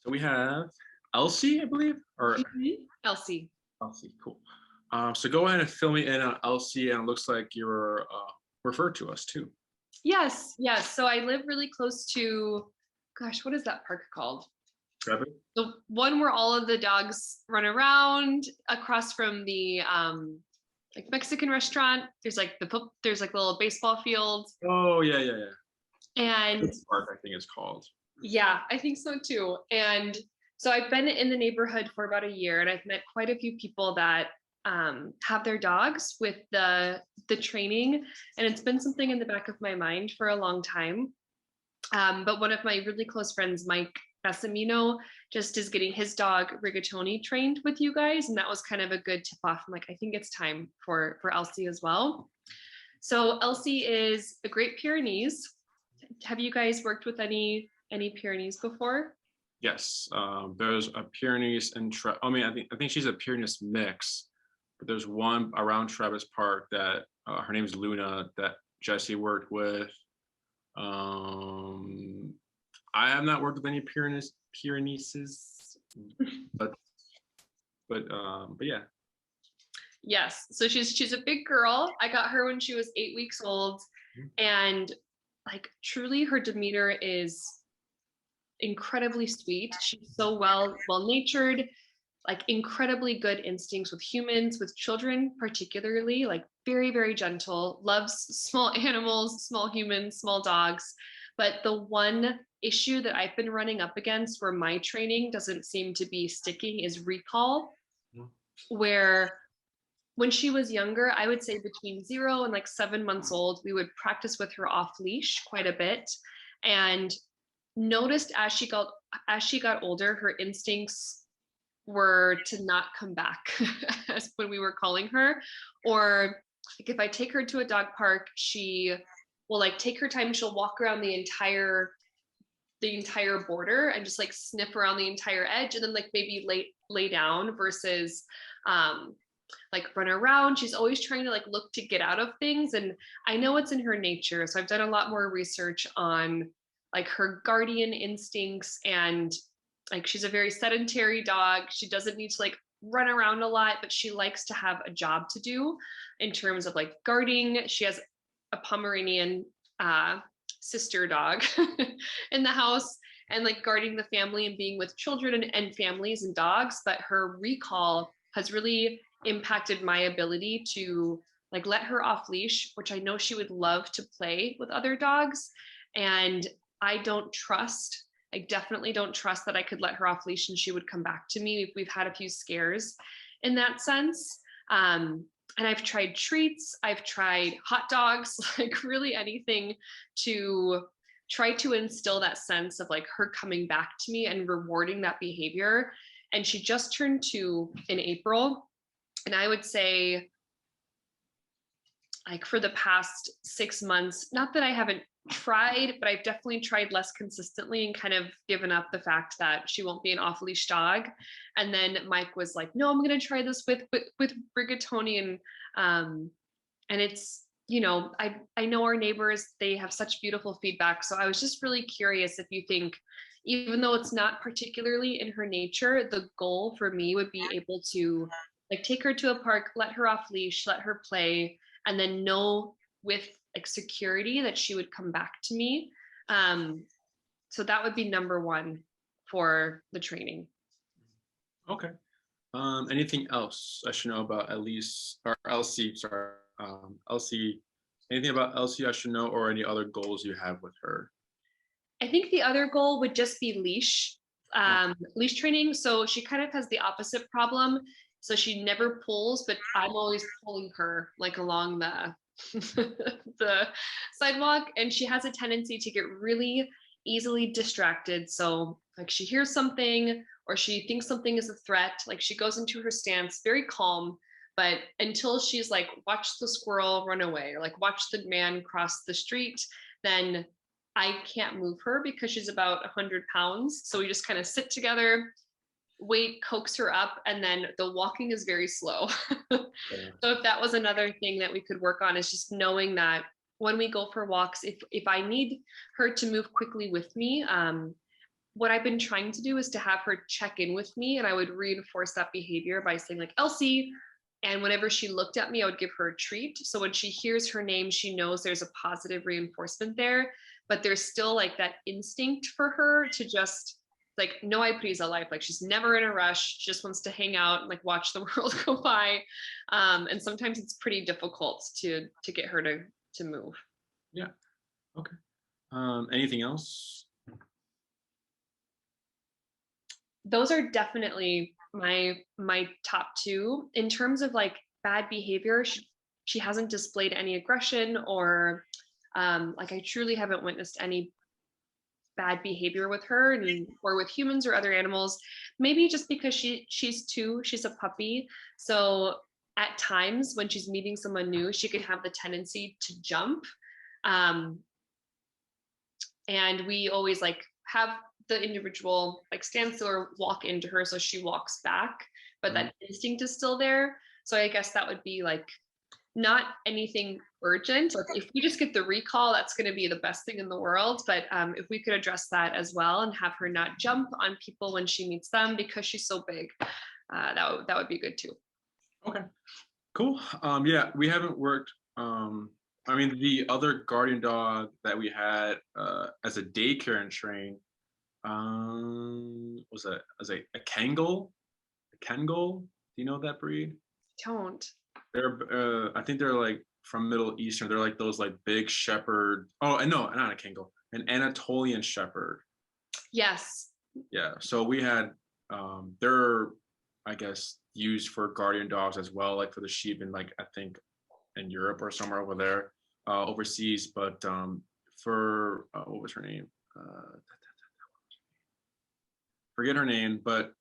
So we have Elsie, I believe, or Elsie. Elsie. Cool. So go ahead and fill me in on Elsie, and it looks like you're referred to us too. Yes, yes. So I live really close to, gosh, what is that park called? Trevor? The one where all of the dogs run around across from the like Mexican restaurant. There's like a little baseball field. Oh yeah. And This park, I think it's called. yeah, I think so too. And so I've been in the neighborhood for about a year, and I've met quite a few people that have their dogs with the training, and it's been something in the back of my mind for a long time. But one of my really close friends, Mike Bessamino, just is getting his dog Rigatoni trained with you guys, and that was kind of a good tip off. I'm like, I think it's time for Elsie as well. So Elsie is a Great Pyrenees. Have you guys worked with any Pyrenees before? Yes. There's a Pyrenees and I mean, I think she's a Pyrenees mix, but there's one around Travis Park that her name is Luna that Jesse worked with. Um, I have not worked with any Pyrenees, but but yeah. Yes. So she's a big girl. I got her when she was 8 weeks old, and like truly her demeanor is incredibly sweet. She's so well natured, like incredibly good instincts with humans, with children particularly, like very gentle, loves small animals, small humans, small dogs. But the one issue that I've been running up against where my training doesn't seem to be sticking is recall, where when she was younger, I would say between 0 and like 7 months old, we would practice with her off leash quite a bit, and noticed as she got older, her instincts were to not come back as when we were calling her. Or like if I take her to a dog park, she will like take her time. She'll walk around the entire border and just like sniff around the entire edge, and then like maybe lay down versus like run around. She's always trying to like look to get out of things. And I know it's in her nature. So I've done a lot more research on like her guardian instincts, and like she's a very sedentary dog. She doesn't need to like run around a lot, but she likes to have a job to do in terms of like guarding. She has a Pomeranian sister dog in the house, and like guarding the family and being with children and families and dogs. But her recall has really impacted my ability to like let her off leash, which I know she would love to play with other dogs. And I definitely don't trust that I could let her off leash and she would come back to me. We've had a few scares in that sense. And I've tried treats, I've tried hot dogs, like really anything to try to instill that sense of like her coming back to me and rewarding that behavior. And she just turned 2 in April. And I would say, like, for the past 6 months, not that I haven't tried, but I've definitely tried less consistently and kind of given up the fact that she won't be an off leash dog. And then Mike was like, "No, I'm going to try this with Rigatoni," and it's, I know our neighbors, they have such beautiful feedback. So I was just really curious if you think, even though it's not particularly in her nature, the goal for me would be able to like take her to a park, let her off leash, let her play, and then know with like security that she would come back to me. So that would be number one for the training. Okay. Anything else I should know about Elise or Elsie? Sorry, Elsie. Anything about Elsie I should know, or any other goals you have with her? I think the other goal would just be leash training. So she kind of has the opposite problem. So she never pulls, but I'm always pulling her like along the the sidewalk, and she has a tendency to get really easily distracted. So like she hears something or she thinks something is a threat, like she goes into her stance very calm, but until she's like watch the squirrel run away or like watch the man cross the street, then I can't move her because she's about 100 pounds. So we just kind of sit together, wait, coax her up, and then the walking is very slow. Yeah. So if that was another thing that we could work on, is just knowing that when we go for walks, if I need her to move quickly with me, what I've been trying to do is to have her check in with me, and I would reinforce that behavior by saying like, Elsie. And whenever she looked at me, I would give her a treat. So when she hears her name, she knows there's a positive reinforcement there, but there's still like that instinct for her to just like, no hay prisa life. Like she's never in a rush. She just wants to hang out and like watch the world go by. And sometimes it's pretty difficult to get her to move. Yeah. Okay. Anything else? Those are definitely my top two. In terms of like bad behavior, she hasn't displayed any aggression or like I truly haven't witnessed any bad behavior with her or with humans or other animals. Maybe just because she's a puppy, so at times when she's meeting someone new, she can have the tendency to jump, and we always like have the individual like stand still or walk into her so she walks back, but that instinct is still there. So I guess that would be like not anything urgent. Like if we just get the recall, that's going to be the best thing in the world. But if we could address that as well and have her not jump on people when she meets them because she's so big, that would be good too. Okay, cool. Yeah, we haven't worked. I mean, the other guardian dog that we had as a daycare and train was a Kangol. A Kangol. Do you know that breed? Don't. They're I think they're like from Middle Eastern. They're like those like big shepherd. Oh, and no, not a Kangol, an Anatolian shepherd. Yes. Yeah. So we had they're I guess used for guardian dogs as well, like for the sheep in like I think in Europe or somewhere over there, overseas. But for what was her name? Forget her name, but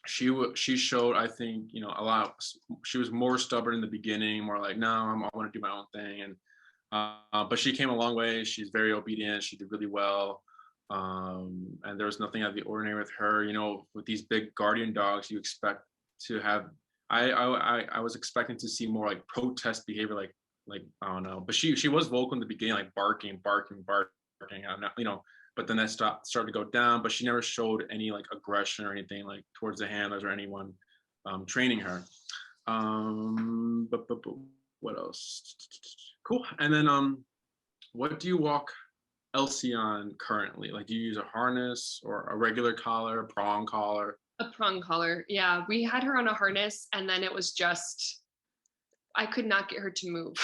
she showed, I think, you know, a lot. She was more stubborn in the beginning, more like, no, I want to do my own thing. And but she came a long way. She's very obedient. She did really well. And there was nothing out of the ordinary with her. You know, with these big guardian dogs, you expect to have. I was expecting to see more like protest behavior, like I don't know. But she was vocal in the beginning, like barking. You know, but then that started to go down. But she never showed any like aggression or anything like towards the handlers or anyone training her. But what else? Cool. And then what do you walk Elsie on currently? Like, do you use a harness or a regular collar, a prong collar? A prong collar. Yeah, we had her on a harness, and then it was just I could not get her to move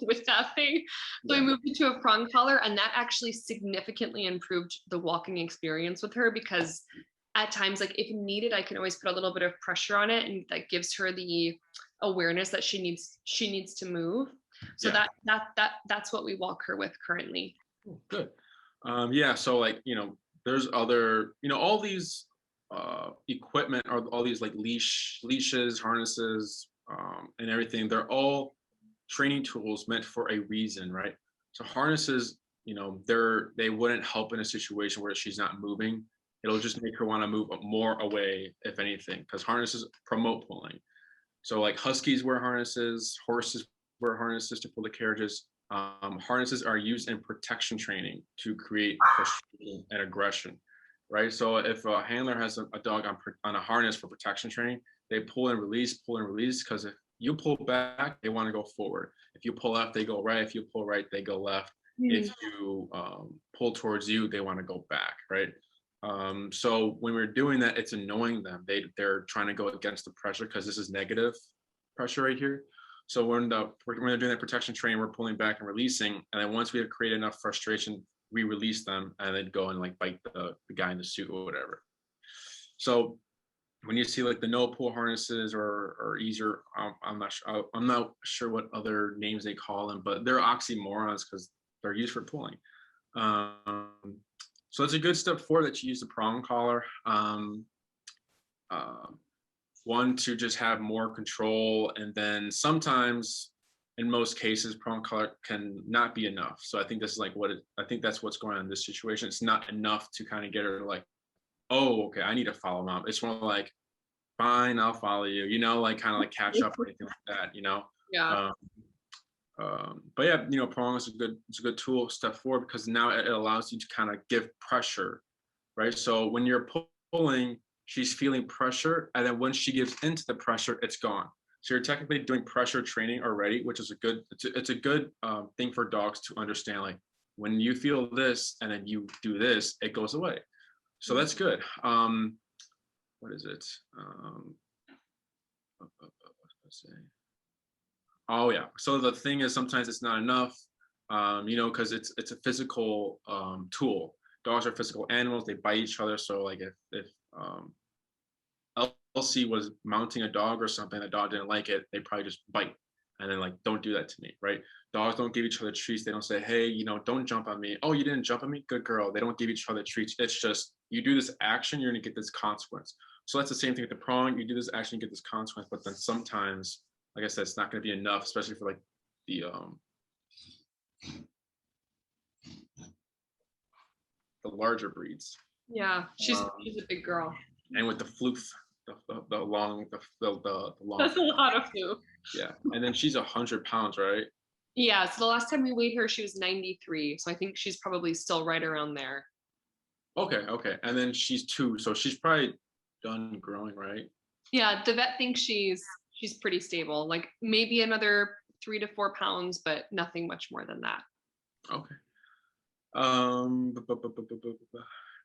with that thing. So Yeah. we moved it to a prong collar, and that actually significantly improved the walking experience with her because at times, like if needed, I can always put a little bit of pressure on it, and that gives her the awareness that she needs to move. So Yeah. that's what we walk her with currently. Oh, good. Yeah. So like, you know, there's other, you know, all these equipment or all these like leashes, harnesses, and everything. They're all training tools meant for a reason, right? So harnesses, you know, they wouldn't help in a situation where she's not moving. It'll just make her want to move more away, if anything, because harnesses promote pulling. So like huskies wear harnesses, horses wear harnesses to pull the carriages. Harnesses are used in protection training to create frustration and aggression, right? So if a handler has a dog on a harness for protection training, they pull and release, because if you pull back, they want to go forward. If you pull left, they go right. If you pull right, they go left. If you pull towards you, they want to go back, right? So when we're doing that, it's annoying them. They're trying to go against the pressure because this is negative pressure right here. So when they're doing that protection training, we're pulling back and releasing. And then once we have created enough frustration, we release them and then go and like bite the guy in the suit or whatever. So when you see like the no pull harnesses or easier, I'm not sure what other names they call them, but they're oxymorons because they're used for pulling. So it's a good step forward that you use the prong collar. One, to just have more control, and then sometimes, in most cases, prong collar can not be enough. So I think this is like I think that's what's going on in this situation. It's not enough to kind of get her to like, oh, okay, I need to follow mom. It's more like, fine, I'll follow you, you know, like kind of like catch up or anything like that, you know? Yeah. But yeah, you know, prong is a good tool step forward because now it allows you to kind of give pressure right? So when you're pulling, she's feeling pressure, and then when she gives into the pressure, it's gone. So you're technically doing pressure training already, which is a good, it's a good thing for dogs to understand. Like when you feel this and then you do this, it goes away. So that's good. What is it? Let's see. Oh yeah. So the thing is, sometimes it's not enough, because it's a physical tool. Dogs are physical animals. They bite each other. So like if Elsie was mounting a dog or something, the dog didn't like it, they probably just bite and then like, don't do that to me, right? Dogs don't give each other treats. They don't say, hey, don't jump on me. Oh, you didn't jump on me? Good girl. They don't give each other treats. It's just, you do this action, you're gonna get this consequence. So that's the same thing with the prong. You do this action, you get this consequence, but then sometimes, like I said, it's not gonna be enough, especially for like the larger breeds. Yeah, she's a big girl. And with the floof, the long. That's a lot of food. Yeah, and then she's 100 pounds, right? Yeah, so the last time we weighed her, she was 93. So I think she's probably still right around there. Okay. And then she's 2, so she's probably done growing, right? Yeah, the vet thinks she's pretty stable, like maybe another 3 to 4 pounds, but nothing much more than that. Okay.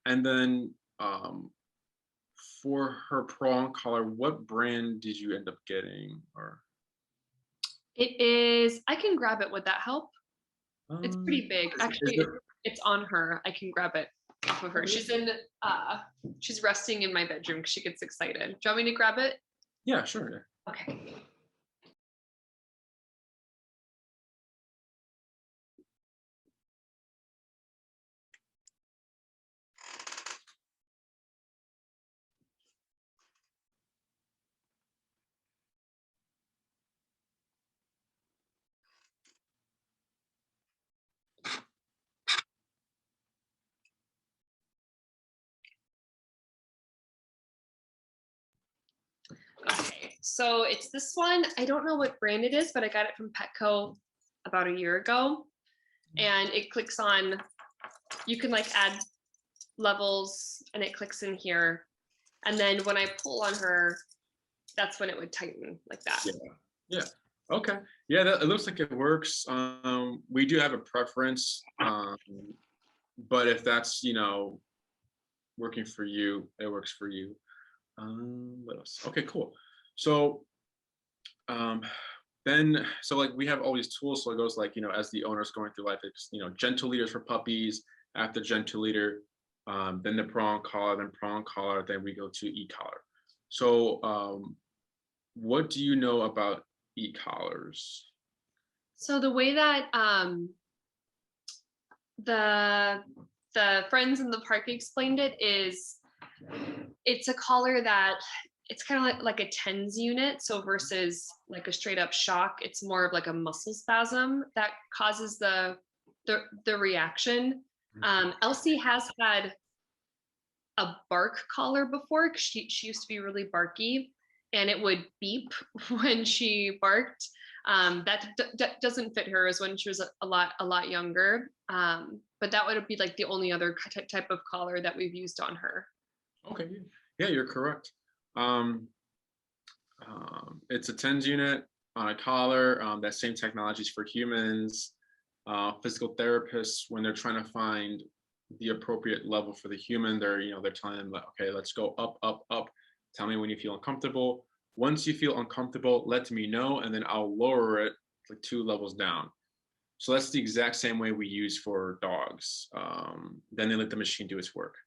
And then for her prong collar, what brand did you end up getting? Or it is, I can grab it. Would that help? It's pretty big. Actually, it's on her. I can grab it off of her. She's resting in my bedroom because she gets excited. Do you want me to grab it? Yeah, sure. Okay. Okay, so it's this one. I don't know what brand it is, but I got it from Petco about a year ago. And it clicks on, you can like add levels and it clicks in here. And then when I pull on her, that's when it would tighten like that. Yeah. Okay. Yeah, it looks like it works. We do have a preference, but if that's working for you, it works for you. What else? Okay, cool. So so like we have all these tools. So it goes like, as the owner's going through life, it's gentle leaders for puppies, after gentle leader, then the prong collar, then we go to e-collar. So what do you know about e-collars? So the way that the friends in the park explained it is, it's a collar that it's kind of like a TENS unit. So versus like a straight up shock, it's more of like a muscle spasm that causes the reaction. Elsie has had a bark collar before because she used to be really barky and it would beep when she barked. That doesn't fit her as when she was a lot younger. But that would be like the only other type of collar that we've used on her. Okay, yeah, you're correct. It's a TENS unit on a collar. That same technology is for humans. Physical therapists, when they're trying to find the appropriate level for the human, they're telling them, okay, let's go up. Tell me when you feel uncomfortable. Once you feel uncomfortable, let me know, and then I'll lower it like 2 levels down. So that's the exact same way we use for dogs. Then they let the machine do its work.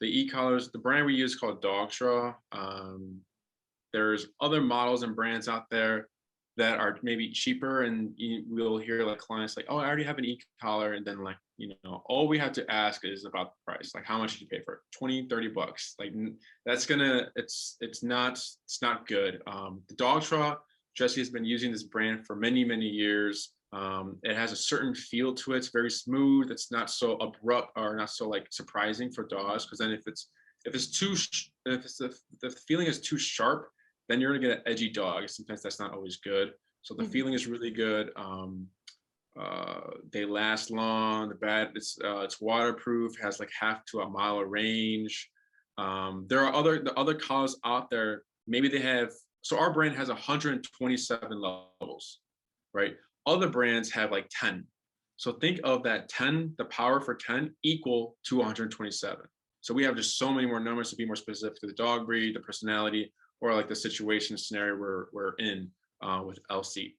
The e-collars, the brand we use is called Dogstraw. There's other models and brands out there that are maybe cheaper, and we'll hear like clients like, oh, I already have an e-collar, and then like, all we have to ask is about the price. Like, how much did you pay for it? 20, 30 bucks. Like, that's it's not good. The Dogstraw, Jesse has been using this brand for many, many years. It has a certain feel to it. It's very smooth. It's not so abrupt or not so like surprising for dogs. Because then if the feeling is too sharp, then you're gonna get an edgy dog. Sometimes that's not always good. So the feeling is really good. they last long. The bat, it's waterproof, has like half to a mile of range. There are the other collars out there. Maybe they have. So our brand has 127 levels, right? Other brands have like 10. So think of that 10, the power for 10 equal to 127. So we have just so many more numbers to be more specific to the dog breed, the personality, or like the situation scenario we're in with Elsie.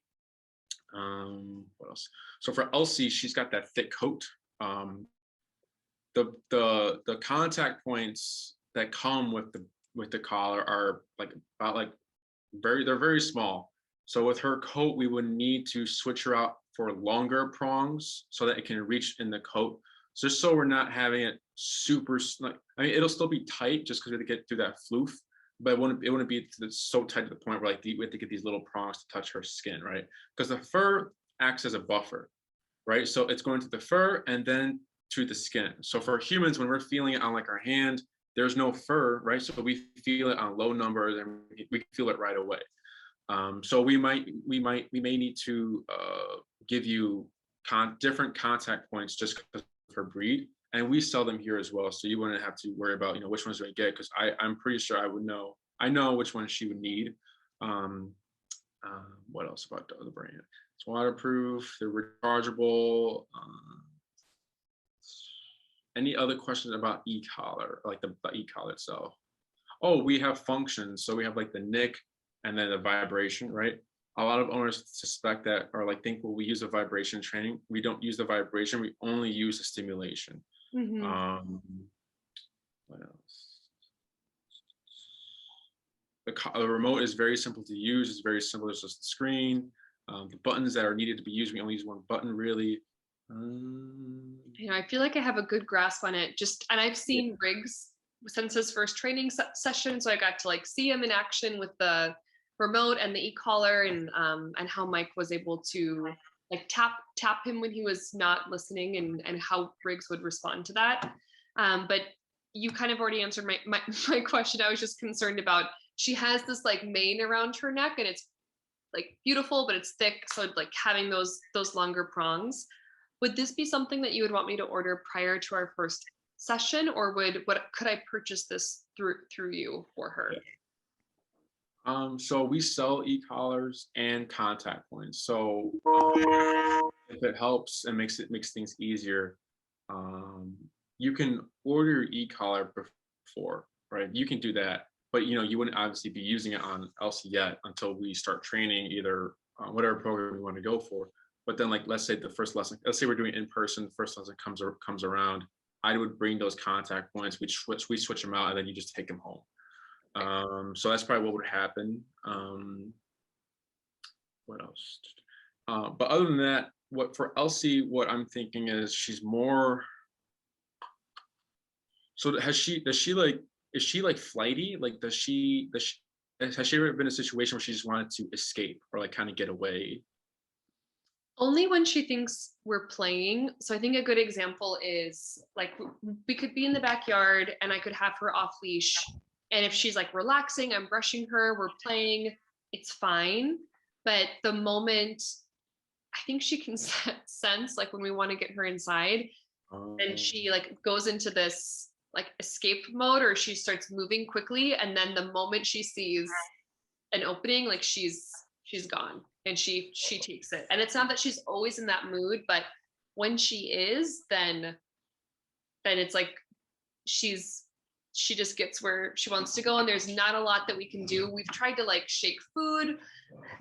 What else? So for Elsie, she's got that thick coat. The contact points that come with the collar are like about like they're very small. So with her coat, we would need to switch her out for longer prongs so that it can reach in the coat. Just so we're not having it super like, I mean, it'll still be tight just because we have to get through that floof, but it wouldn't be so tight to the point where like we have to get these little prongs to touch her skin, right? Because the fur acts as a buffer, right? So it's going to the fur and then to the skin. So for humans, when we're feeling it on like our hand, there's no fur, right? So we feel it on low numbers and we feel it right away. So we may need to give you different contact points just because of her breed, and we sell them here as well. So you wouldn't have to worry about which ones do I get, because I'm pretty sure I would know. I know which one she would need. What else about the other brand? It's waterproof. They're rechargeable. Any other questions about e-collar, like the e-collar itself? Oh, we have functions. So we have like the nick and then the vibration, right? A lot of owners suspect that or like think, well, we use a vibration training. We don't use the vibration. We only use the stimulation. Mm-hmm. What else? The remote is very simple to use. It's very simple. It's just the screen. The buttons that are needed to be used, we only use one button really. I feel like I have a good grasp on it. And I've seen Riggs since his first training session, so I got to like see him in action with the remote and the e-collar, and how Mike was able to like tap him when he was not listening, and how Riggs would respond to that. But you kind of already answered my question. I was just concerned about, she has this like mane around her neck, and it's like beautiful, but it's thick. So like having those longer prongs. Would this be something that you would want me to order prior to our first session, or could I purchase this through you for her? So we sell e-collars and contact points. So if it helps and makes things easier, you can order your e-collar before, right? You can do that, but you wouldn't obviously be using it on Elsie yet until we start training either whatever program we want to go for. But then, like, let's say the first lesson, let's say we're doing in person, the first lesson comes around, I would bring those contact points, we switch them out, and then you just take them home. So that's probably what would happen. What else? But other than that, for Elsie, what I'm thinking is she's more. So is she like flighty? Like has she ever been in a situation where she just wanted to escape or like kind of get away? Only when she thinks we're playing. So I think a good example is like we could be in the backyard and I could have her off leash. And if she's like relaxing, I'm brushing her, we're playing, it's fine. But the moment I think she can sense like when we want to get her inside, and she like goes into this like escape mode, or she starts moving quickly. And then the moment she sees an opening, like she's gone. And she takes it. And it's not that she's always in that mood, but when she is, then it's like she just gets where she wants to go, and there's not a lot that we can do. We've tried to like shake food,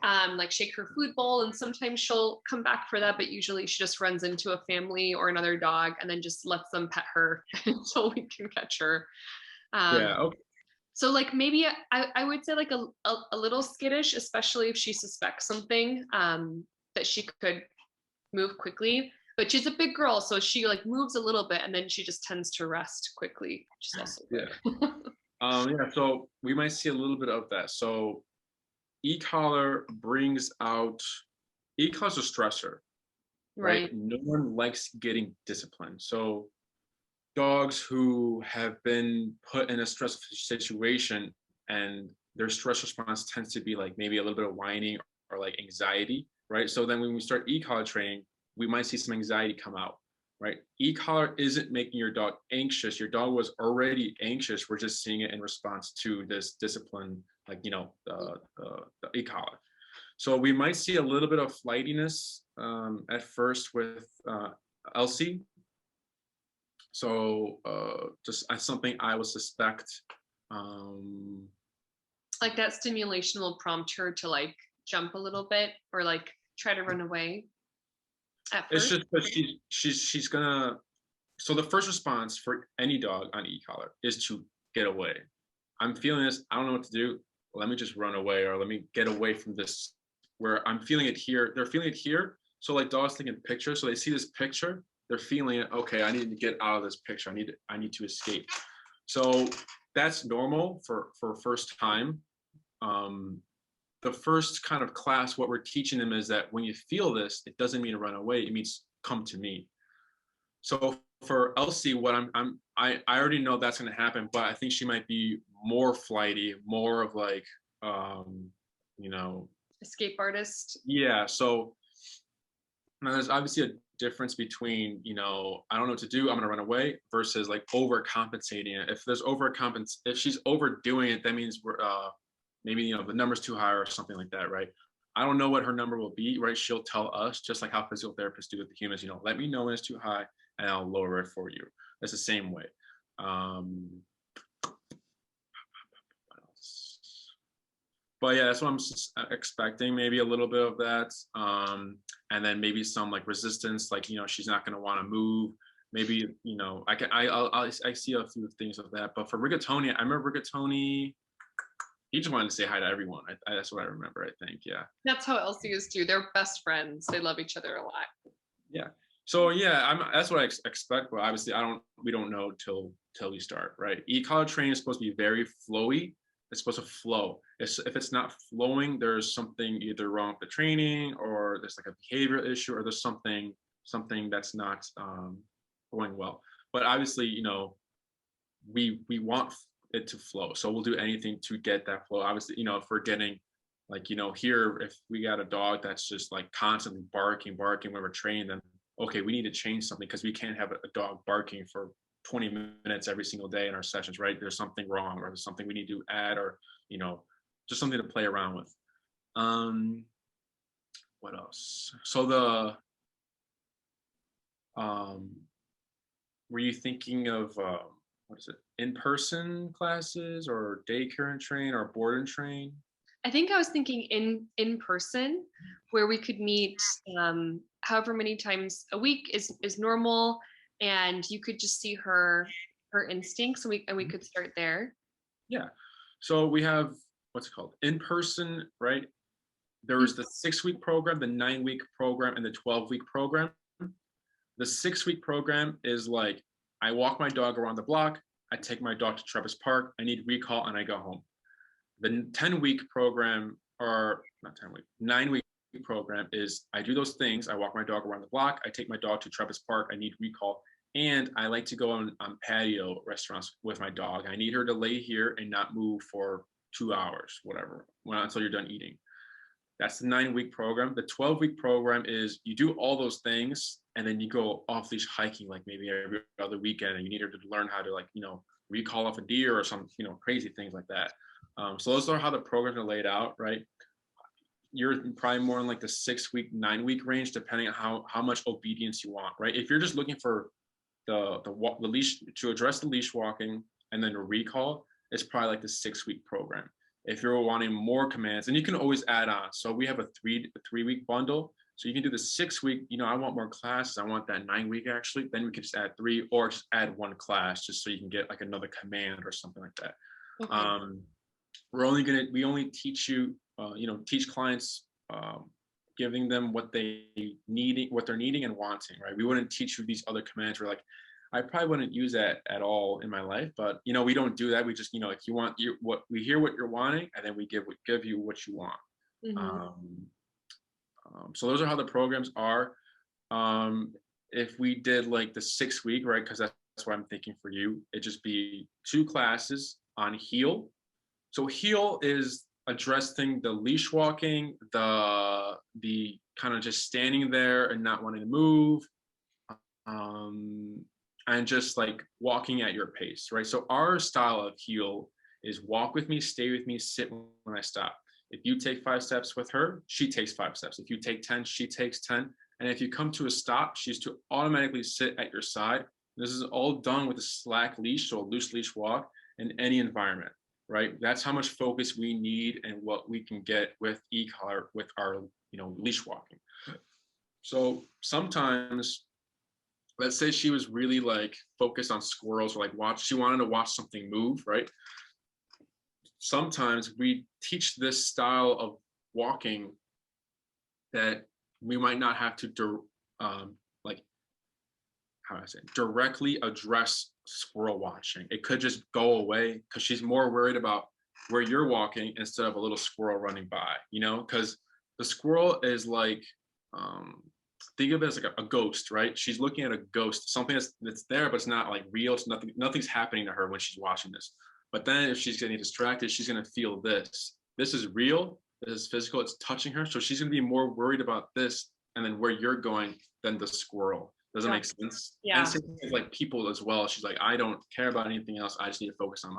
like shake her food bowl, and sometimes she'll come back for that, but usually she just runs into a family or another dog and then just lets them pet her until we can catch her. Yeah. Okay. So like maybe I would say like a little skittish, especially if she suspects something, that she could move quickly. But she's a big girl, so she like moves a little bit and then she just tends to rest quickly, which is also good. Yeah. So we might see a little bit of that. So e-collar brings out e-collar's a stressor, right? No one likes getting disciplined. So dogs who have been put in a stressful situation and their stress response tends to be like maybe a little bit of whining or like anxiety, right? So then when we start e-collar training, we might see some anxiety come out, right? E-collar isn't making your dog anxious. Your dog was already anxious. We're just seeing it in response to this discipline, like, the e-collar. So we might see a little bit of flightiness at first with Elsie. So just something I would suspect. Like that stimulation will prompt her to like jump a little bit or like try to run away at It's first. just that she's gonna. So the first response for any dog on e-collar is to get away. I'm feeling this. I don't know what to do. Let me just run away, or let me get away from this. Where I'm feeling it here, they're feeling it here. So like dogs taking pictures, so they see this picture, they're feeling it. Okay, I need to get out of this picture. I need to escape. So that's normal for first time. The first kind of class, what we're teaching them is that when you feel this, it doesn't mean to run away. It means come to me. So for Elsie, what I already know that's going to happen, but I think she might be more flighty, more of like, you know, Escape artist. yeah. So now there's obviously a difference between, I don't know what to do, I'm going to run away, versus like overcompensating it. If she's overdoing it, that means we're maybe the number's too high or something like that, right? I don't know what her number will be, right? She'll tell us, just like how physical therapists do with the humans, let me know when it's too high and I'll lower it for you. That's the same way. But yeah, that's what I'm expecting, maybe a little bit of that. And then maybe some like resistance, like, she's not going to want to move. Maybe, I see a few things of that. But for Rigatoni, I remember Rigatoni, he just wanted to say hi to everyone. That's what I remember, I think. Yeah. That's how Elsie is too. They're best friends. They love each other a lot. Yeah. So yeah, that's what I expect. But obviously, we don't know till we start, right? E-collar training is supposed to be very flowy. It's supposed to flow. If it's not flowing, there's something either wrong with the training, or there's like a behavioral issue, or there's something that's not going well. But obviously, we want it to flow. So we'll do anything to get that flow. Obviously, if we're getting like, here, if we got a dog that's just like constantly barking when we're training them, okay, we need to change something, because we can't have a dog barking for 20 minutes every single day in our sessions, right? There's something wrong, or there's something we need to add, or, just something to play around with. What else? So were you thinking of, what is it, in-person classes, or daycare and train, or board and train? I think I was thinking in person, where we could meet however many times a week is normal, and you could just see her instincts, and we could start there. Yeah. So we have, what's it called, in person, right? There's the 6-week program, the 9-week program, and the 12-week program. The 6-week program is like, I walk my dog around the block, I take my dog to Travis Park, I need recall, and I go home. The 10-week program, or not 10-week, 9-week program is, I do those things, I walk my dog around the block, I take my dog to Travis Park, I need recall, and I like to go on patio restaurants with my dog. I need her to lay here and not move for 2 hours, whatever, until you're done eating. That's the 9-week program. The 12-week program is, you do all those things, and then you go off leash hiking, like maybe every other weekend, and you need her to learn how to, like, recall off a deer or some, crazy things like that. So those are how the programs are laid out, right? You're probably more in like the 6-week, 9-week range, depending on how much obedience you want, right? If you're just looking for the leash, to address the leash walking and then a recall, it's probably like the 6-week program. If you're wanting more commands, and you can always add on. So we have a 3-week bundle. So you can do the 6-week, I want more classes, I want that 9-week actually. Then we could just add 3, or just add 1 class, just so you can get like another command or something like that. Okay. We only teach you, teach clients, giving them what they're needing and wanting, right? We wouldn't teach you these other commands. We're like, I probably wouldn't use that at all in my life, but we don't do that. We just, if you want we hear what you're wanting, and then we give you what you want. Mm-hmm. So those are how the programs are. If we did like the 6-week, right? Because that's what I'm thinking for you. It'd just be 2 classes on heel. So heel is addressing the leash walking, the kind of just standing there and not wanting to move, and just like walking at your pace, right? So our style of heel is walk with me, stay with me, sit when I stop. If you take 5 steps with her, she takes 5 steps. If you take 10, she takes 10. And if you come to a stop, she's to automatically sit at your side. This is all done with a slack leash, so a loose leash walk in any environment, right? That's how much focus we need and what we can get with e-collar with our, leash walking. So sometimes, let's say she was really like focused on squirrels, or like she wanted to watch something move, right? Sometimes we teach this style of walking that we might not have to like, how do I say, directly address squirrel watching. It could just go away because she's more worried about where you're walking instead of a little squirrel running by, because the squirrel is like, think of it as like a ghost, right? She's looking at a ghost, something that's there, but it's not like real. It's nothing's happening to her when she's watching this. But then if she's getting distracted, she's going to feel this. This is real. This is physical. It's touching her. So she's going to be more worried about this and then where you're going than the squirrel. Does that make sense? Yeah. And same thing like people as well. She's like, I don't care about anything else. I just need to focus on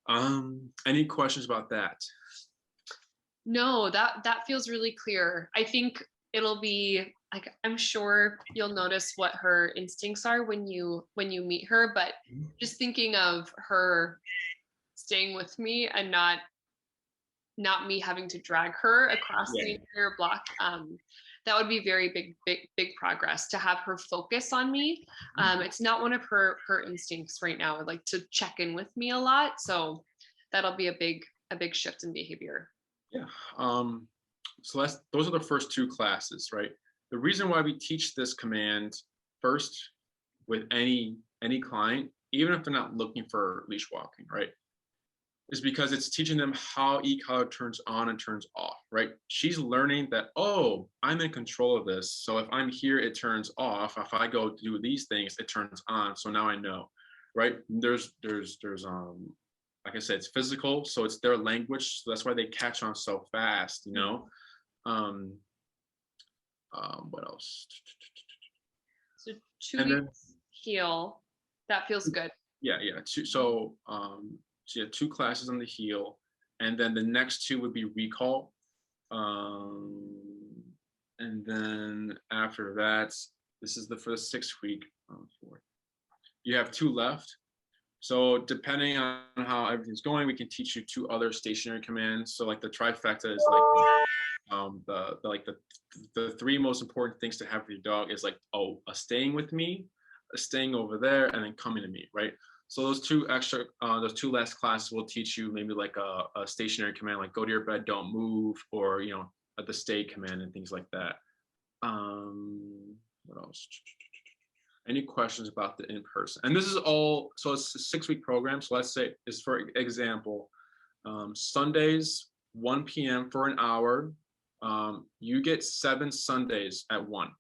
mom. Any questions about that? No, that feels really clear. I think it'll be like, I'm sure you'll notice what her instincts are when you meet her, but just thinking of her staying with me and not me having to drag her across the entire block, that would be very big progress to have her focus on me. It's not one of her instincts right now, like to check in with me a lot. So that'll be a big shift in behavior. Yeah. So those are the first 2 classes, right? The reason why we teach this command first with any client, even if they're not looking for leash walking, right, is because it's teaching them how e-collar turns on and turns off, right? She's learning that, oh, I'm in control of this. So if I'm here, it turns off. If I go do these things, it turns on. So now I know, right? There's like I said, it's physical, so it's their language. So that's why they catch on so fast, What else? So 2 weeks heel, that feels good. Yeah. So you have 2 classes on the heel, and then the next 2 would be recall. And then after that, this is for the 6th week. You have 2 left. So depending on how everything's going, we can teach you 2 other stationary commands. So like the trifecta is like the 3 most important things to have for your dog is like, a staying with me, a staying over there, and then coming to me, right? So those 2 last classes will teach you maybe like a stationary command, like go to your bed, don't move, or the stay command and things like that. What else? Any questions about the in-person? And this is all, so it's a 6-week program. So let's say, is for example, Sundays, 1 p.m. for an hour. You get 7 Sundays at 1.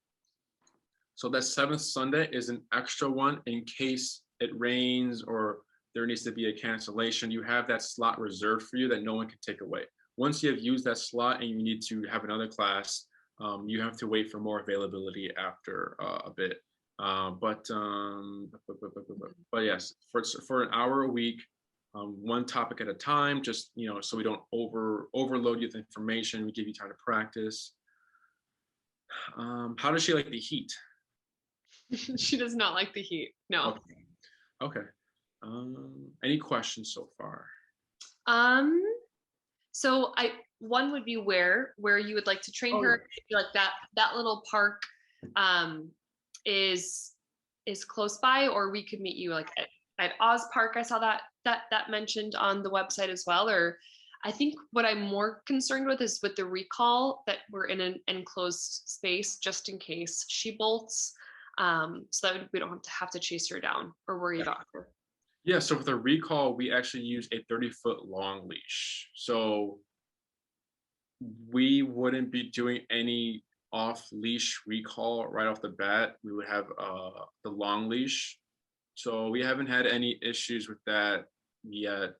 So that 7th Sunday is an extra one in case it rains or there needs to be a cancellation. You have that slot reserved for you that no one can take away. Once you have used that slot and you need to have another class, you have to wait for more availability after a bit. But yes, for an hour a week, 1 topic at a time, just so we don't overload you with information. We give you time to practice. How does she like the heat? She does not like the heat. No. Okay. Any questions so far? So one would be where you would like to train her. Like that little park is close by, or we could meet you like at Oz Park. I saw that mentioned on the website as well. Or I think what I'm more concerned with is with the recall, that we're in an enclosed space just in case she bolts, so that we don't have to chase her down or worry about her. Yeah, so for the recall, we actually use a 30-foot long leash. So we wouldn't be doing any off-leash recall right off the bat. We would have the long leash. So we haven't had any issues with that yet.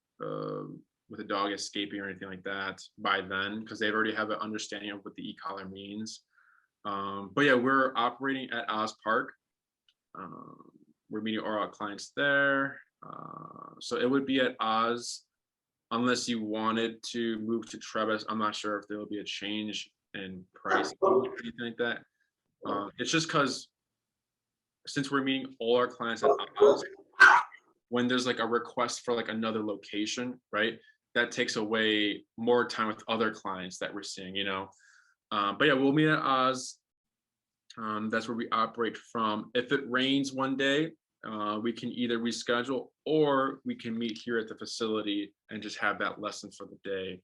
with a dog escaping or anything like that by then, because they've already have an understanding of what the e-collar means. But yeah, we're operating at Oz Park. We're meeting all our clients there. So it would be at Oz, unless you wanted to move to Trevis. I'm not sure if there will be a change in price or anything like that. It's just because since we're meeting all our clients at Oz, when there's like a request for like another location, right? That takes away more time with other clients that we're seeing, you know. But yeah, we'll meet at Oz. That's where we operate from. If it rains one day, we can either reschedule or we can meet here at the facility and just have that lesson for the day.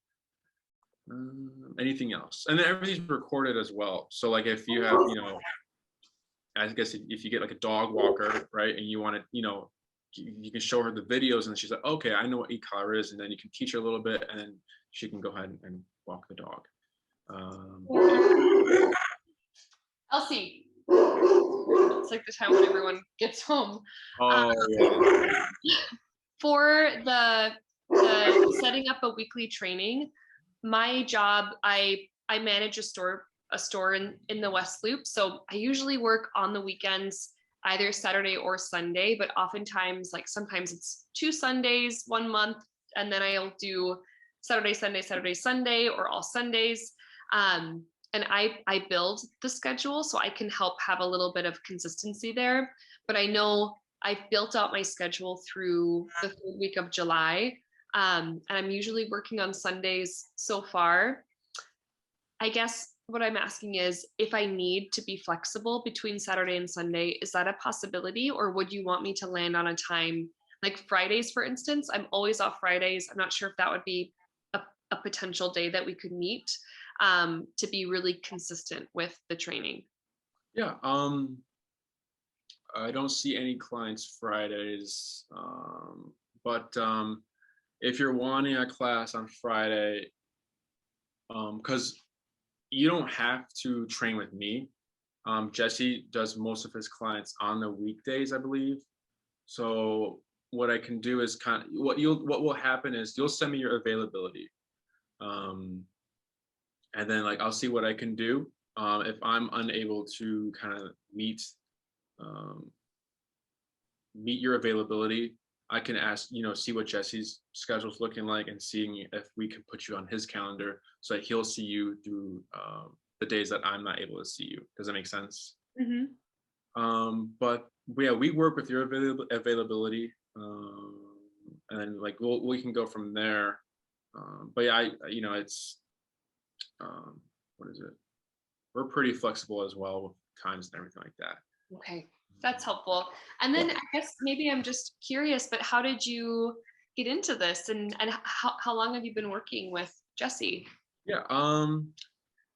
Anything else? And then everything's recorded as well. So like if you have, you know, I guess if you get like a dog walker, right, and you want to, you know, you can show her the videos and she's like, okay, I know what e-collar is, and then you can teach her a little bit and then she can go ahead and walk the dog. Elsie, it's like the time when everyone gets home. Yeah. For the setting up a weekly training, my job, I manage a store in the West Loop. So I usually work on the weekends, either Saturday or Sunday, but oftentimes, like sometimes it's 2 Sundays, 1 month, and then I'll do Saturday, Sunday, Saturday, Sunday, or all Sundays. And I build the schedule so I can help have a little bit of consistency there. But I know I've built out my schedule through the 3rd week of July. And I'm usually working on Sundays so far. I guess what I'm asking is if I need to be flexible between Saturday and Sunday, is that a possibility? Or would you want me to land on a time like Fridays, for instance? I'm always off Fridays. I'm not sure if that would be a potential day that we could meet to be really consistent with the training. Yeah. I don't see any clients Fridays. But if you're wanting a class on Friday, because you don't have to train with me. Jesse does most of his clients on the weekdays, I believe. So what I can do is what will happen is you'll send me your availability. And then like I'll see what I can do. If I'm unable to kind of meet your availability, I can ask, you know, see what Jesse's schedule's looking like and seeing if we can put you on his calendar so that he'll see you through the days that I'm not able to see you. Does that make sense? Mm-hmm. But yeah, we work with your availability, and then like we can go from there. But yeah, you know, it's what is it? We're pretty flexible as well with times and everything like that. Okay, that's helpful. And then I guess maybe I'm just curious, but how did you get into this, and how long have you been working with Jesse? Yeah,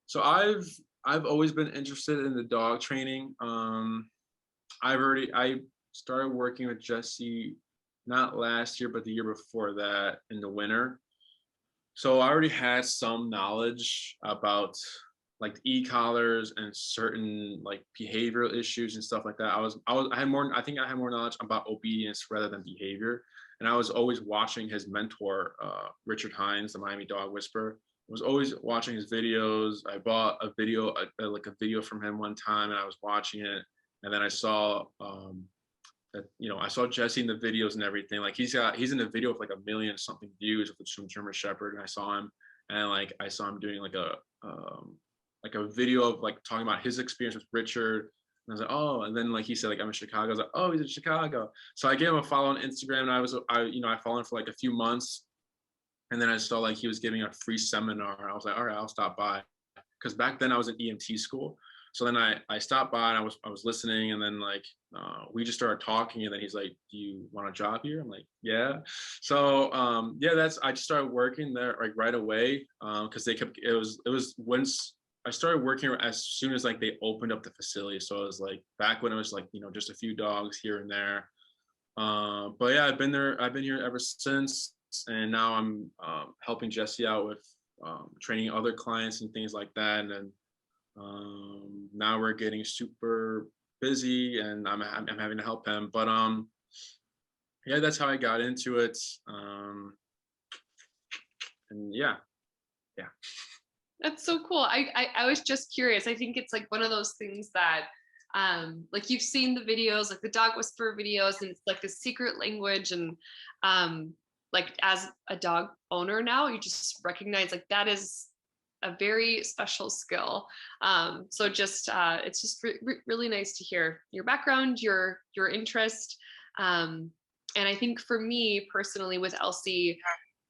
so I've always been interested in the dog training. I started working with Jesse not last year, but the year before that in the winter. So I already had some knowledge about like e-collars and certain like behavioral issues and stuff like that. I think I had more knowledge about obedience rather than behavior. And I was always watching his mentor, Richard Hines, the Miami Dog Whisperer. I was always watching his videos. I bought a video, like a video from him one time, and I was watching it. And then I saw that, you know, I saw Jesse in the videos and everything. Like he's in a video with like 1 million something views with the German Shepherd, and I saw him, and like I saw him doing like a video of like talking about his experience with Richard. And I was like, oh, and then like he said, like I'm in Chicago. I was like, oh, he's in Chicago. So I gave him a follow on Instagram, and I followed him for like a few months, and then I saw like he was giving a free seminar. I was like, all right, I'll stop by, because back then I was in EMT school. So then I stopped by and I was listening, and then like we just started talking, and then he's like, do you want a job here? I'm like, yeah. So yeah, I just started working there like right away, because it was once I started working as soon as like they opened up the facility. So it was like back when it was like, you know, just a few dogs here and there. But yeah, I've been here ever since, and now I'm helping Jesse out with training other clients and things like that. And then now we're getting super busy, and I'm having to help him. But yeah, that's how I got into it. And yeah. That's so cool. I was just curious. I think it's like one of those things that like you've seen the videos, like the dog whisperer videos, and it's like the secret language. And like as a dog owner now, you just recognize like that is a very special skill. So just it's just really nice to hear your background, your interest. And I think for me personally with Elsie,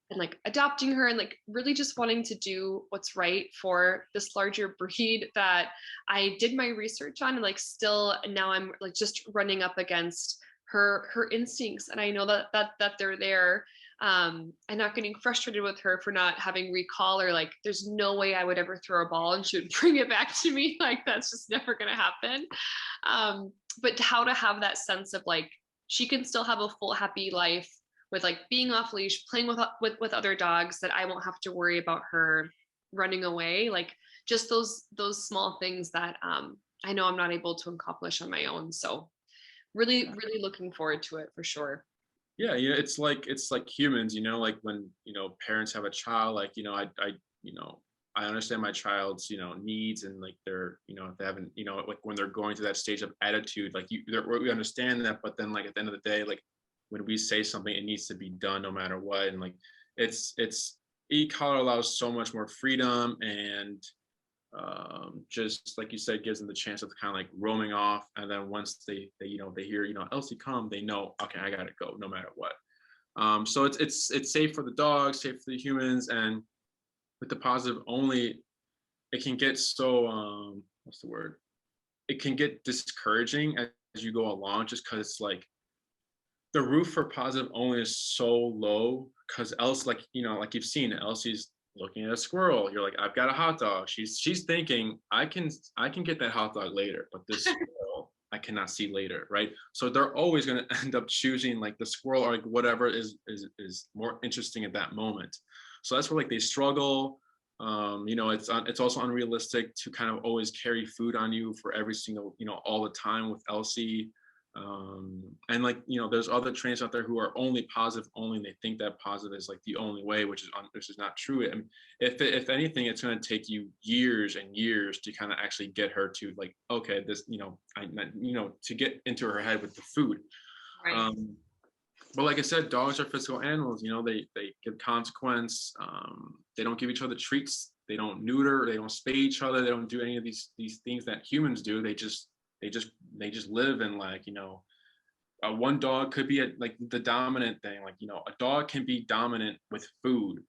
and like adopting her and like really just wanting to do what's right for this larger breed that I did my research on, and like still now I'm like just running up against her instincts, and I know that they're there. And not getting frustrated with her for not having recall, or like there's no way I would ever throw a ball and she would bring it back to me, like that's just never going to happen. But how to have that sense of like she can still have a full happy life with like being off leash, playing with other dogs, that I won't have to worry about her running away. Like just those small things that I know I'm not able to accomplish on my own. So really looking forward to it for sure. Yeah, it's like humans, like when, parents have a child, like, I understand my child's, needs, and like they're, if they haven't, like when they're going through that stage of attitude, like we understand that, but then like at the end of the day, like when we say something, it needs to be done no matter what. And like it's e-collar allows so much more freedom, and just like you said, gives them the chance of kind of like roaming off. And then once they hear, Elsie come, they know, okay, I gotta go no matter what. So it's safe for the dogs, safe for the humans. And with the positive only, it can get so what's the word, it can get discouraging as you go along, just because it's like the roof for positive only is so low, because else, like, like you've seen, Elsie's looking at a squirrel. You're like, I've got a hot dog. She's thinking, I can get that hot dog later, but this squirrel I cannot see later, right? So they're always going to end up choosing like the squirrel, or like whatever is more interesting at that moment. So that's where like they struggle. It's also unrealistic to kind of always carry food on you for every single, all the time with Elsie. And like, there's other trainers out there who are only positive only, and they think that positive is like the only way, which is not true. I mean, if anything, it's going to take you years and years to kind of actually get her to like, okay, this, to get into her head with the food. Right. But like I said, dogs are physical animals. They give consequence. They don't give each other treats. They don't neuter. They don't spay each other. They don't do any of these things that humans do. They just live. And like, one dog could be like the dominant thing. Like, a dog can be dominant with food,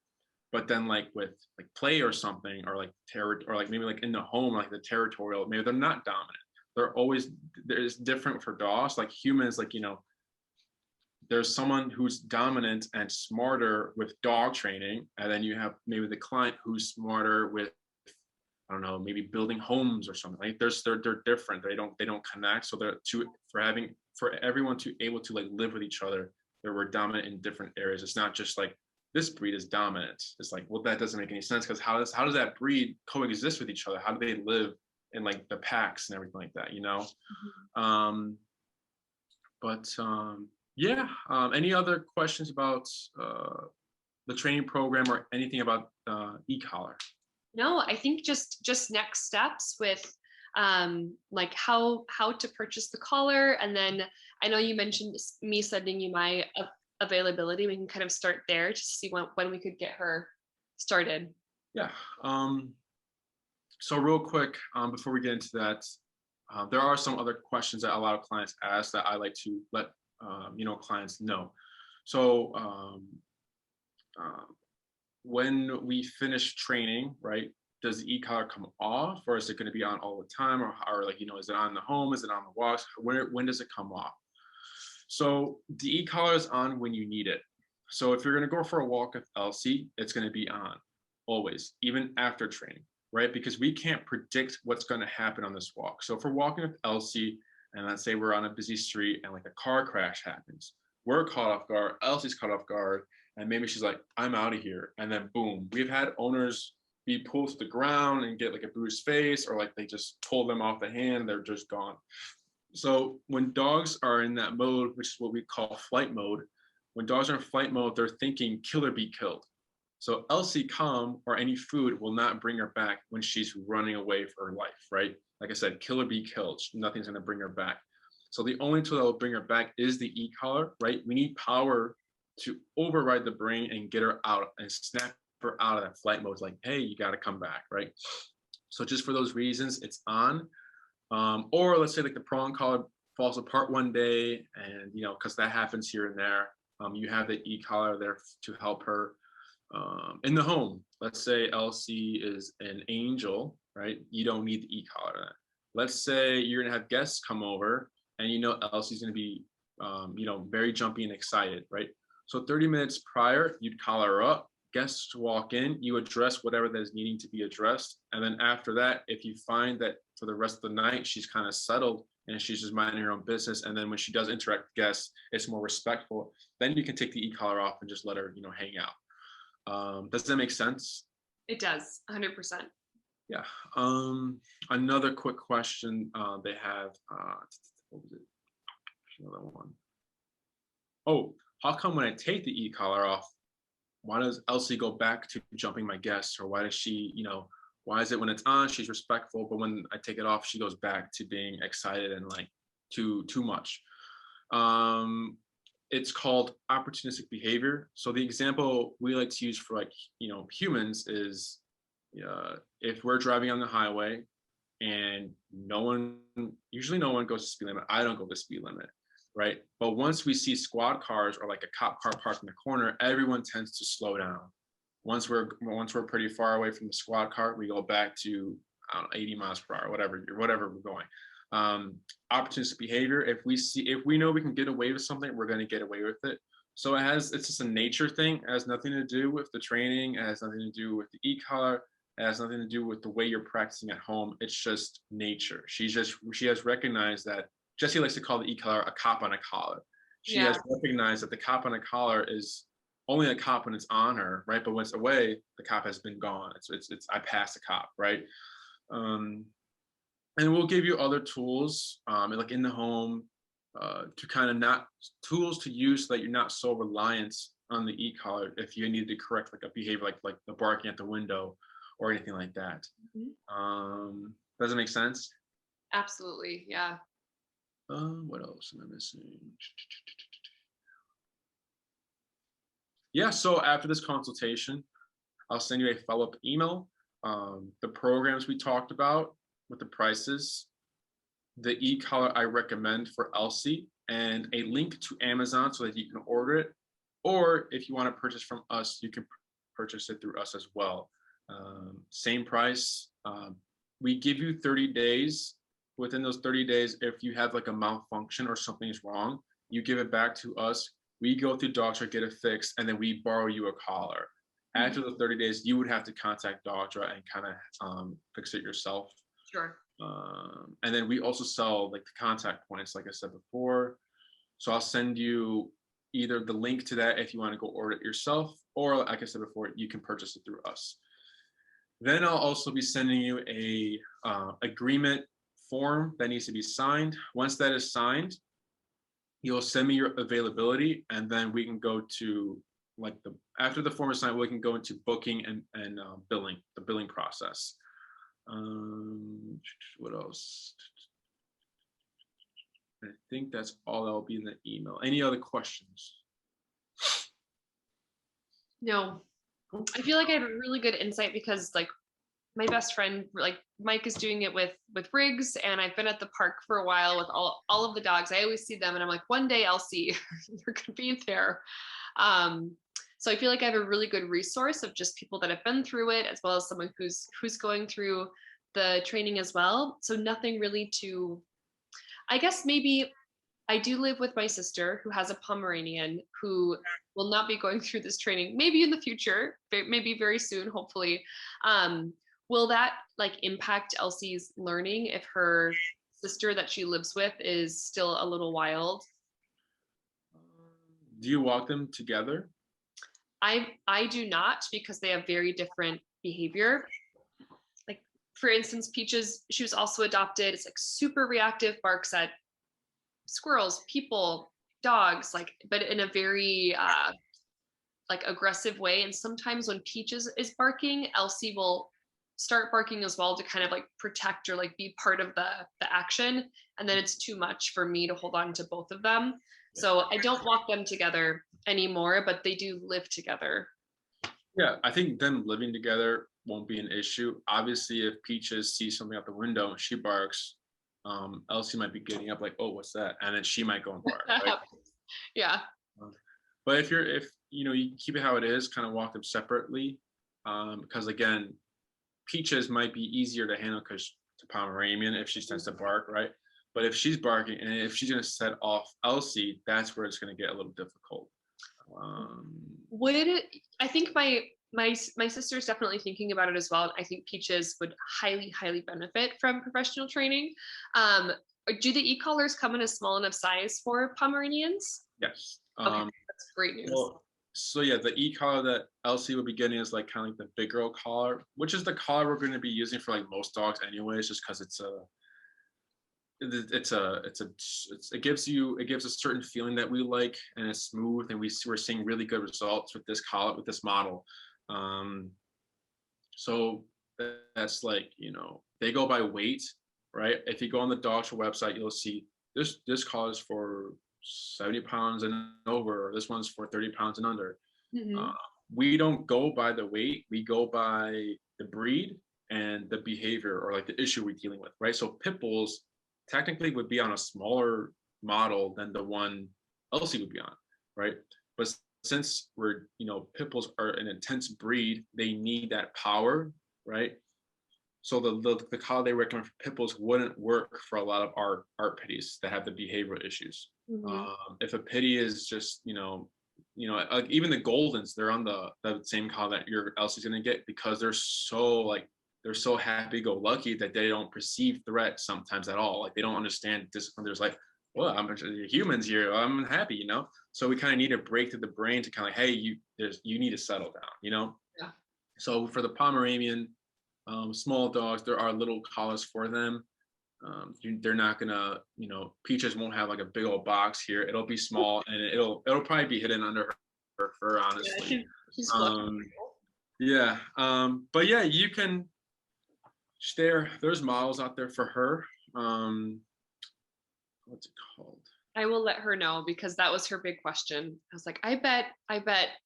but then like with like play or something, or like or like maybe like in the home, like the territorial, maybe they're not dominant. There's different for dogs. Like humans, like, there's someone who's dominant and smarter with dog training, and then you have maybe the client who's smarter with, I don't know, maybe building homes or something. Like they're different. They don't connect. So for everyone to able to like live with each other, they were dominant in different areas. It's not just like this breed is dominant. It's like, well, that doesn't make any sense, because how does that breed coexist with each other? How do they live in like the packs and everything like that? Mm-hmm. Yeah. Any other questions about the training program or anything about e-collar? No, I think just next steps with like how to purchase the collar, and then I know you mentioned me sending you my availability. We can kind of start there to see when we could get her started. Yeah. So real quick, before we get into that, there are some other questions that a lot of clients ask that I like to let clients know. So when we finish training, right, does the e-collar come off, or is it going to be on all the time, or like, is it on the home, is it on the walks? When does it come off? So the e-collar is on when you need it. So if you're going to go for a walk with Elsie, it's going to be on always, even after training, right? Because we can't predict what's going to happen on this walk. So if we're walking with Elsie, and let's say we're on a busy street and like a car crash happens, we're caught off guard, Elsie's caught off guard, and maybe she's like, I'm out of here. And then boom, we've had owners be pulled to the ground and get like a bruised face, or like they just pull them off the hand, they're just gone. So when dogs are in that mode, which is what we call flight mode, when dogs are in flight mode, they're thinking kill or be killed. So Elsie come or any food will not bring her back when she's running away for her life, right? Like I said, kill or be killed. Nothing's going to bring her back. So the only tool that will bring her back is the e-collar, right? We need power to override the brain and get her out and snap her out of that flight mode. Like, hey, you got to come back, right? So just for those reasons, it's on. Or let's say like the prong collar falls apart one day, and because that happens here and there, you have the e-collar there to help her. In the home, let's say Elsie is an angel, right? You don't need the e-collar. Let's say you're gonna have guests come over, and Elsie's gonna be, very jumpy and excited, right? So 30 minutes prior, you'd collar her up. Guests walk in, you address whatever that is needing to be addressed, and then after that, if you find that for the rest of the night she's kind of settled and she's just minding her own business, and then when she does interact with guests, it's more respectful, then you can take the e-collar off and just let her, hang out. Does that make sense? It does, 100%. Yeah. Another quick question they have. What was it? Another one. Oh, how come when I take the e-collar off, why does Elsie go back to jumping my guests? Or why does she, why is it when it's on, she's respectful, but when I take it off, she goes back to being excited and like too much? It's called opportunistic behavior. So the example we like to use for like, humans is if we're driving on the highway and usually no one goes to speed limit. I don't go to speed limit, right? But once we see squad cars or like a cop car parked in the corner, everyone tends to slow down. Once we're pretty far away from the squad car, we go back to, I don't know, 80 miles per hour, whatever we're going. Opportunistic behavior. If we know we can get away with something, we're going to get away with it. So it's just a nature thing. It has nothing to do with the training. It has nothing to do with the e-collar. It has nothing to do with the way you're practicing at home. It's just nature. She has recognized that. Jessie likes to call the e-collar a cop on a collar. She has recognized that the cop on a collar is only a cop when it's on her, right? But when it's away, the cop has been gone. It's I passed the cop, right? And we'll give you other tools, like in the home, to kind of not tools to use so that you're not so reliant on the e-collar if you need to correct like a behavior like the barking at the window or anything like that. Mm-hmm. Does it make sense? Absolutely, yeah. What else am I missing? Yeah, so after this consultation, I'll send you a follow-up email. The programs we talked about with the prices, the e-collar I recommend for Elsie, and a link to Amazon so that you can order it. Or if you want to purchase from us, you can purchase it through us as well. Same price. We give you 30 days. Within those 30 days, if you have like a malfunction or something is wrong, you give it back to us. We go through Doctor, get it fixed, and then we borrow you a collar. After the 30 days, you would have to contact Doctor and kind of fix it yourself. Sure. And then we also sell like the contact points, like I said before. So I'll send you either the link to that if you want to go order it yourself, or like I said before, you can purchase it through us. Then I'll also be sending you a agreement form that needs to be signed. Once that is signed, you'll send me your availability, and then we can go to after the form is signed, we can go into booking and billing, the billing process. What else? I think that's all that will be in the email. Any other questions? No, I feel like I had really good insight because like my best friend, like Mike, is doing it with Riggs, and I've been at the park for a while with all of the dogs. I always see them, and I'm like, one day Elsie, you're gonna be there. So I feel like I have a really good resource of just people that have been through it, as well as someone who's going through the training as well. So nothing really to, I guess maybe I do live with my sister who has a Pomeranian who will not be going through this training, maybe in the future, maybe very soon, hopefully. Will that like impact Elsie's learning if her sister that she lives with is still a little wild? Do you walk them together? I do not, because they have very different behavior. Like for instance, Peaches, she was also adopted. It's like super reactive, barks at squirrels, people, dogs, like, but in a very like aggressive way. And sometimes when Peaches is barking, Elsie will start barking as well to kind of like protect or like be part of the action. And then it's too much for me to hold on to both of them. So I don't walk them together anymore, but they do live together. Yeah, I think them living together won't be an issue. Obviously, if Peaches sees something out the window and she barks, Elsie might be getting up like, oh, what's that? And then she might go and bark. Right? Yeah. But if you keep it how it is, kind of walk them separately, because again, Peaches might be easier to handle because it's a Pomeranian if she tends to bark, right? But if she's barking and if she's going to set off Elsie, that's where it's going to get a little difficult. I think my sister's definitely thinking about it as well. I think Peaches would highly benefit from professional training. Do the e-collars come in a small enough size for Pomeranians? Yes. Okay, that's great news. Well, so yeah, the e-collar that Elsie would be getting is like kind of like the big girl collar, which is the collar we're going to be using for like most dogs anyways, just because it gives a certain feeling that we like, and it's smooth, and we're seeing really good results with this collar, with this model. So that's like, they go by weight, right? If you go on the dog show website, you'll see this collar is for 70 pounds and over, or this one's for 30 pounds and under. Mm-hmm. We don't go by the weight, we go by the breed and the behavior, or like the issue we're dealing with, right? So pit bulls technically would be on a smaller model than the one Elsie would be on, right? But since pit bulls are an intense breed, they need that power, right? So the collar they recommend for pit bulls wouldn't work for a lot of our pitties that have the behavioral issues. Mm-hmm. If a pitty is just, like even the Goldens, they're on the same collar that your Elsie's gonna get, because they're so happy-go-lucky that they don't perceive threat sometimes at all. Like they don't understand discipline. There's like, well, I'm humans here. I'm happy, So we kind of need a break to the brain to kind of like, hey, you need to settle down, Yeah. So for the Pomeranian, small dogs, there are little collars for them. They're not gonna, Peaches won't have like a big old box here. It'll be small, and it'll probably be hidden under her fur, honestly. Yeah, but yeah, you can. There's models out there for her. What's it called? I will let her know, because that was her big question. I was like, I bet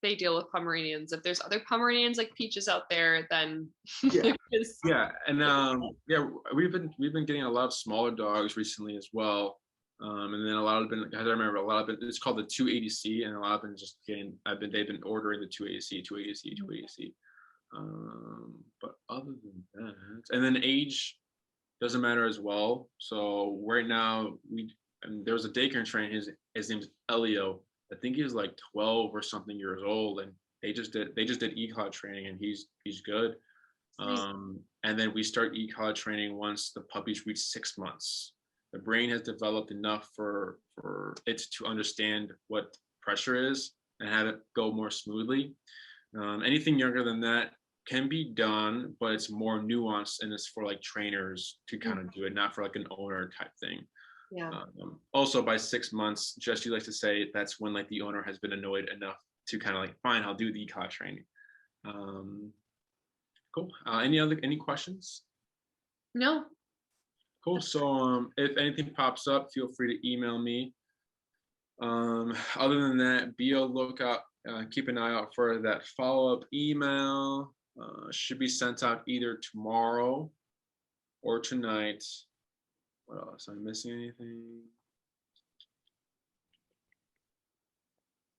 they deal with Pomeranians. If there's other Pomeranians like Peaches out there, then yeah, and we've been getting a lot of smaller dogs recently as well. And then a lot of been, I remember a lot of it, it's called the 280C, and a lot of them just they've been ordering the 280C. But other than that, and then age doesn't matter as well. So right now there was a daycare trainer, his name's Elio. I think he was like 12 or something years old, and they just did e-collar training, and he's good. And then we start e-collar training once the puppies reach 6 months. The brain has developed enough for it to understand what pressure is and have it go more smoothly. Anything younger than that can be done, but it's more nuanced, and it's for like trainers to kind of do it, not for like an owner type thing. Yeah. Also, by 6 months, Jesse likes to say that's when like the owner has been annoyed enough to kind of like, fine, I'll do the e-collar training. Cool. Any questions? No. Cool. So if anything pops up, feel free to email me. Other than that, be a lookout. Keep an eye out for that follow-up email. Should be sent out either tomorrow or tonight. What else? Am I missing anything?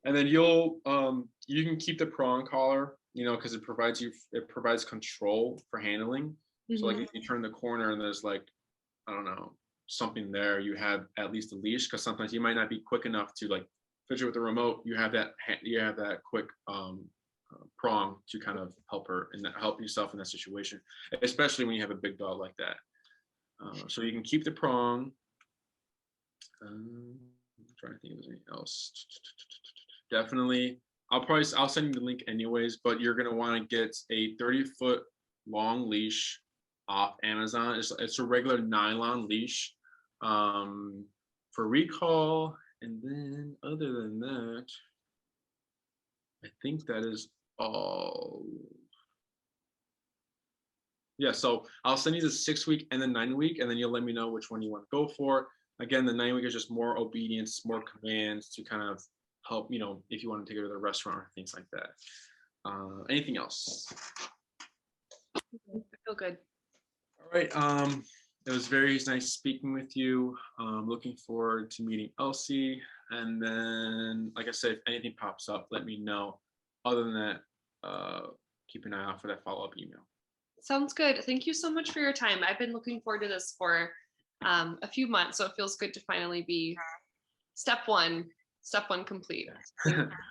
And then you can keep the prong collar, because it provides control for handling. Mm-hmm. So like if you turn the corner and there's like, I don't know, something there, you have at least a leash, because sometimes you might not be quick enough to like fidget with the remote. You have that quick prong to kind of help yourself in that situation, especially when you have a big dog like that. So you can keep the prong. I'm trying to think if there's anything else. Definitely, I'll send you the link anyways, but you're gonna want to get a 30-foot long leash off Amazon. It's a regular nylon leash for recall. And then other than that, I think that is all. Yeah, so I'll send you the 6 week and the 9 week, and then you'll let me know which one you want to go for. Again, the 9 week is just more obedience, more commands to kind of help, if you want to take her to the restaurant or things like that. Anything else? I feel good. All right. It was very nice speaking with you. Looking forward to meeting Elsie. And then, like I said, if anything pops up, let me know. Other than that, keep an eye out for that follow-up email. Sounds good. Thank you so much for your time. I've been looking forward to this for a few months, so it feels good to finally be step one complete.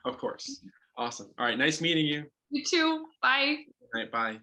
Of course. Awesome. All right. Nice meeting you. You too. Bye. All right. Bye.